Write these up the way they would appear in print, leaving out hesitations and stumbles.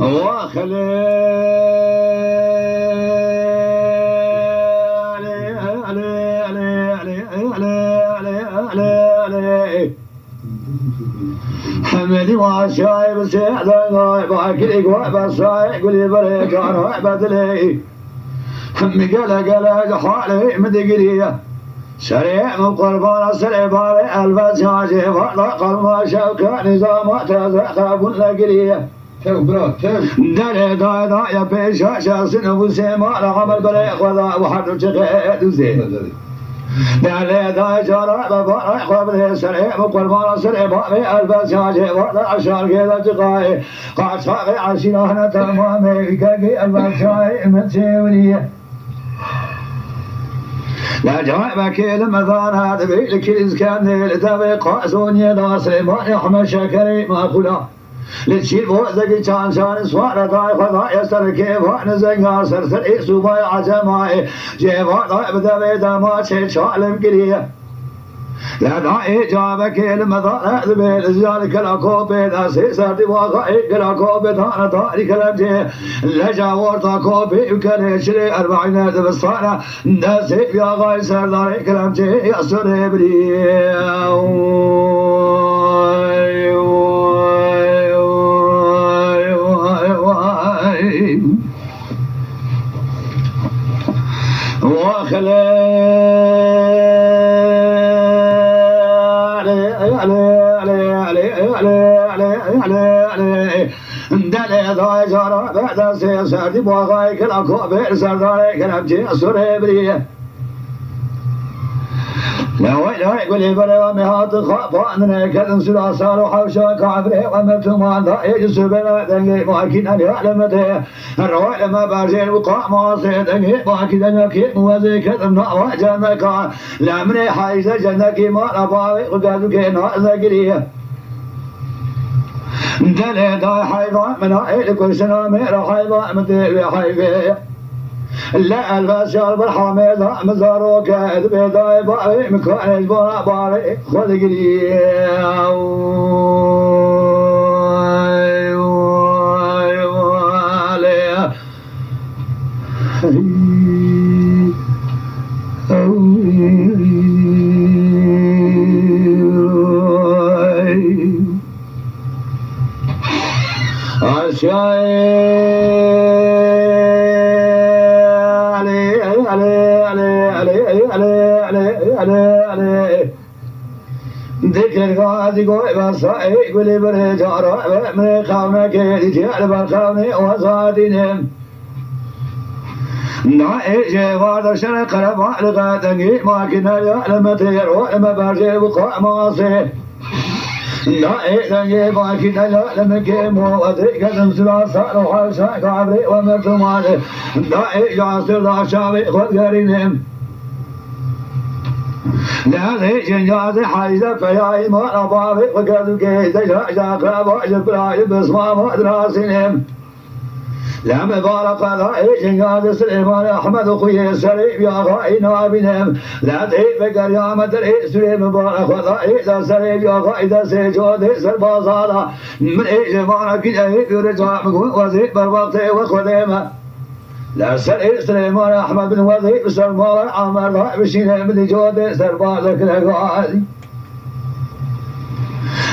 وخلي حمدي وشايب سعد باكل قوي بصايق قولي بريك اروح بدلي حمي قلق حالي مدقريه سريع من قربان سريع باري البساجي فرق ما شوكة نظام تزرق بلقريه دلي داي يا بيشا شاسن وسيما العمل بريق وذا وحد شقيد وزين دلي داي جرى بباري قبل سريع من قربان سريع باري البساجي فرق عشان كذا تقاي قاعد شاقي عشينانا تمامي كاكي البساجي من سيونيه لا جواب كيل مثان هذا بيلك إذكان لتبي قاسون يداس ما يحمى شكري ما خلا لتشيل بوزك كان شان سوار داي خدا يسر كيف نزنجا سر إسوبا عجماي جيبا داي بدبي دما شالم قريه لا داي جواب كيل مثان هذا بيل زيادك الأكوبي داسي سردي واقعي الأكوبي دانا داري كلامتي لجاور تاكوبي وكان شري 40 بصانة داسي يا غاي سرداري كلامتي يا سري بري دلي ضاي جرى بعد سردي بواغاي كلا كوبي سرداري كلامتي سري بريه لا ويلا يقول لي بري ومهات خافان كذا سلا صار وحوشا كعبري ومتما ذا يجس بلا دنجي ماكين ان يعلمته الروح لما بارزين وقع ماصي دنجي ماكين دنجي موزي كذا نوا جنك لا من حيز جنك ما اباوي وقالوا كنا ذكريه دلي داي حيضا من هاي كل سنة ميرا حيضا مدي حيفيه لا البشر بالحميدة مزارو كاد بيضاي باري مكان جبار باري خذ قريه ذكر الغازي قوي بصائي قولي بري جارة من خاونك يتيال بالخاوني وصادينهم نائي جيوار شرق ربع لغاتني ما كنا يعلم تير وعلم برجي وقع ماصي نائي دنجي ما كنا يعلم كيمو وذيك دمسلا صار وحاشا كعبري ومرتماني نائي جاسر داشاوي خذ قرينهم لهذه جنجاز حيزة فياي ما أبابي وقالوا كيس جاك ربع جبراي بسما مدراسينهم لا مبارك هذا جنجاز سليمان أحمد أخوي سريب يا غاي نابنهم لا تهيب بقريامة الرئيس سليم مبارك هذا إذا سريب يا غاي إذا سيجود سربازالا من إجمارك إيه يرجع مقوم وزيب بربطي وخديمة لا سرير سليمان أحمد بن وظيف سلمان عمر ضائب الشيني من جود سربازك الأقوالي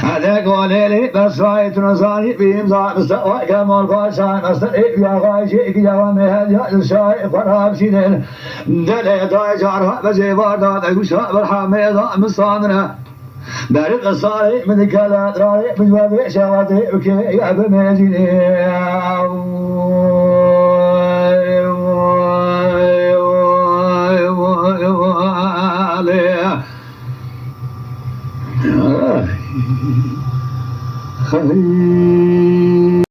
هذا قولي لي بس رايت نصاني بإمضاء مستوى كمال باشان أستريب يا غايشيك يا ومهد يا الشايف فرهاب شينين دلي داي جارها بجيبار داد أقوشها بالحاميضة مصاننا بارق الصاري من كالات راري من وذي شواتي وكي يعب ميجيني خليل